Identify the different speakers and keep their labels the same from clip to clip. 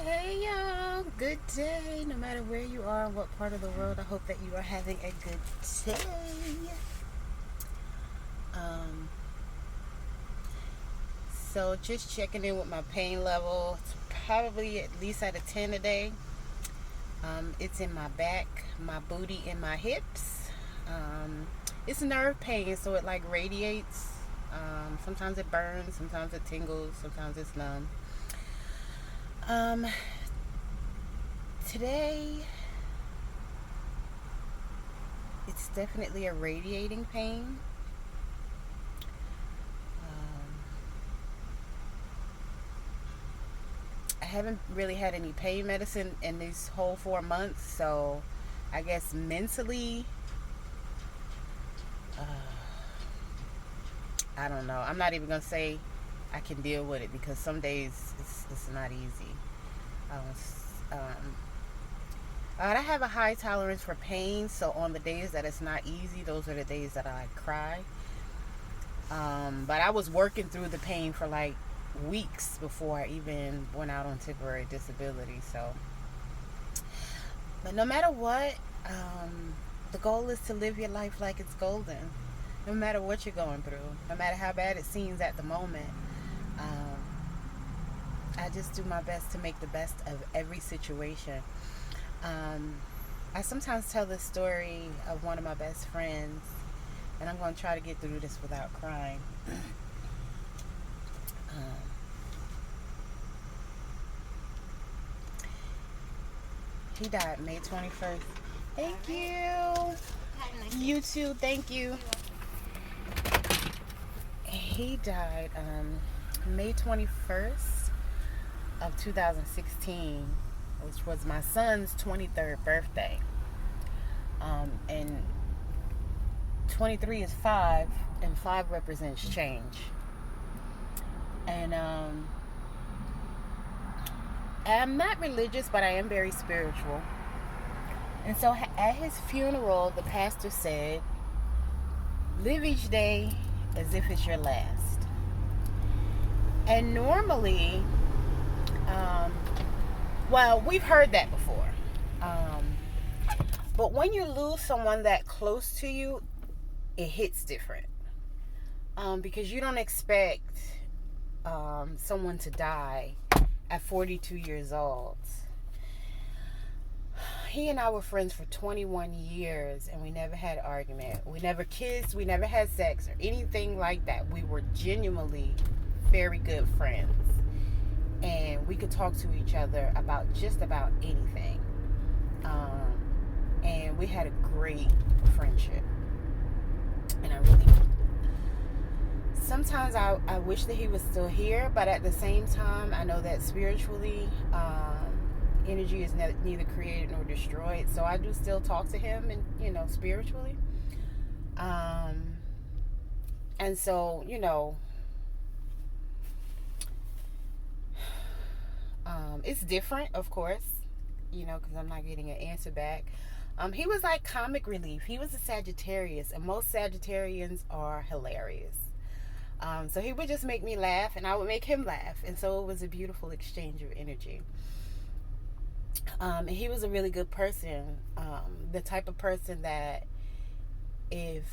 Speaker 1: Hey y'all, good day. No matter where you are, what part of the world, I hope that you are having a good day. Um, so just checking in with my pain level. It's probably at least at a 10 a day. It's in my back, my booty, and my hips. It's nerve pain, so it like radiates. Sometimes it burns, sometimes it tingles, sometimes it's numb. Um, Today it's definitely a radiating pain. Um, I haven't really had any pain medicine in these whole 4 months, so I guess mentally, uh, I don't know. I'm not even gonna say I can deal with it because some days it's not easy. Um, I have a high tolerance for pain, so on the days that it's not easy, those are the days that I cry. But I was working through the pain for like weeks before I even went out on temporary disability. So, but no matter what, the goal is to live your life like it's golden. No matter what you're going through, no matter how bad it seems at the moment, um, I just do my best to make the best of every situation. Um, I sometimes tell the story of one of my best friends, and I'm going to try to get through this without crying. um, he died May 21st. Thank you. You too. Thank you. He died May 21st of 2016, which was my son's 23rd birthday. And 23 is 5, and 5 represents change. And I'm not religious, but I am very spiritual. And so at his funeral, the pastor said, live each day as if it's your last. And normally, well, we've heard that before. But when you lose someone that close to you, it hits different. Because you don't expect someone to die at 42 years old. He and I were friends for 21 years, and we never had an argument. We never kissed. We never had sex or anything like that. We were genuinely very good friends, and we could talk to each other about just about anything. And we had a great friendship. And I really, sometimes I wish that he was still here, but at the same time, I know that spiritually, energy is neither created nor destroyed. So I do still talk to him, and spiritually. And so it's different, of course, because I'm not getting an answer back. He was like comic relief. He was a Sagittarius, and most Sagittarians are hilarious. So he would just make me laugh, and I would make him laugh, and so it was a beautiful exchange of energy. And he was a really good person, the type of person that if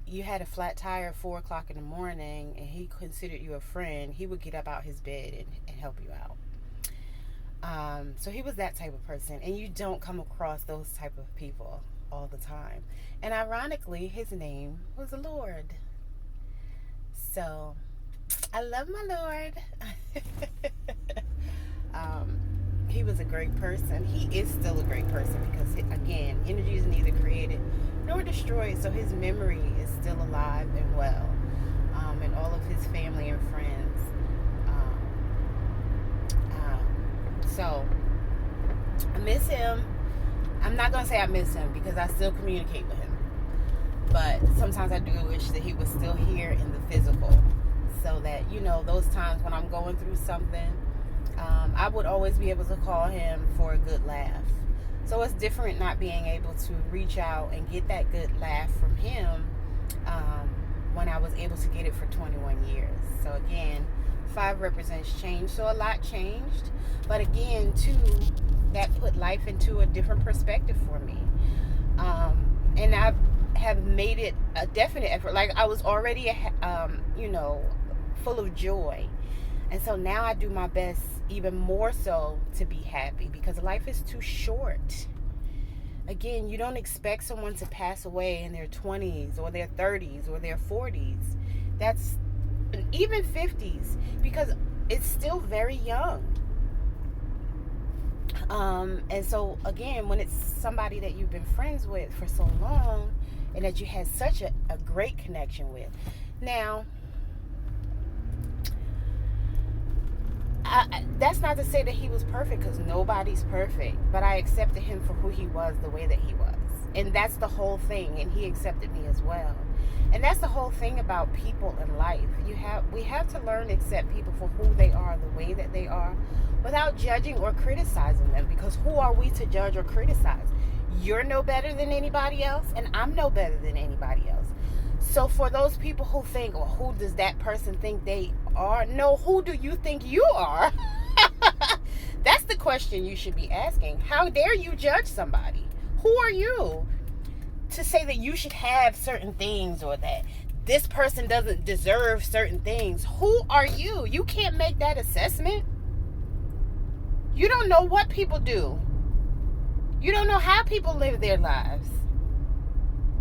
Speaker 1: you had a flat tire at 4 o'clock in the morning and he considered you a friend, he would get up out his bed and help you out. So he was that type of person, and you don't come across those type of people all the time. And ironically, his name was Lord. So I love my Lord. He was a great person. He is still a great person because, again, energy is neither created nor destroyed. So his memory is still alive and well, and all of his family and friends. So I miss him. I'm not gonna say I miss him because I still communicate with him, but sometimes I do wish that he was still here in the physical, so that those times when I'm going through something, I would always be able to call him for a good laugh. So it's different not being able to reach out and get that good laugh from him when I was able to get it for 21 years. So again, 5 represents change. So a lot changed. But again, too, that put life into a different perspective for me. And I have made it a definite effort. Like I was already, full of joy. And so now I do my best even more so to be happy, because life is too short. Again, you don't expect someone to pass away in their 20s or their 30s or their 40s. That's even 50s, because it's still very young. And so again, when it's somebody that you've been friends with for so long and that you had such a great connection with. Now, that's not to say that he was perfect, because nobody's perfect, but I accepted him for who he was, the way that he was. And that's the whole thing, and he accepted me as well. And that's the whole thing about people in life. We have to learn to accept people for who they are, the way that they are, without judging or criticizing them, because who are we to judge or criticize? You're no better than anybody else, and I'm no better than anybody else. So for those people who think, well, who does that person think they are? No, who do you think you are? That's the question you should be asking. How dare you judge somebody? Who are you to say that you should have certain things, or that this person doesn't deserve certain things? Who are you? You can't make that assessment. You don't know what people do. You don't know how people live their lives.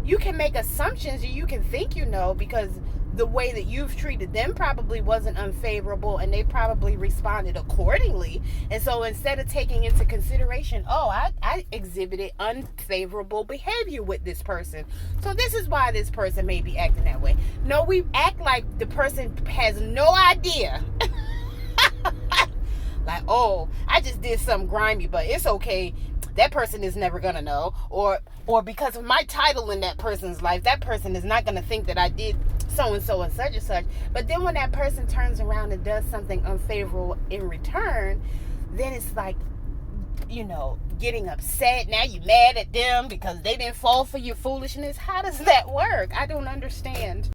Speaker 1: You can make assumptions, or you can think you know, because the way that you've treated them probably wasn't unfavorable, and they probably responded accordingly. And so instead of taking into consideration, I exhibited unfavorable behavior with this person, so this is why this person may be acting that way. No, we act like the person has no idea. Like, oh, I just did something grimy, but it's okay. That person is never gonna know, or because of my title in that person's life, that person is not gonna think that I did so and so and such and such. But then when that person turns around and does something unfavorable in return, then it's like, getting upset. Now you mad at them because they didn't fall for your foolishness. How does that work? I don't understand.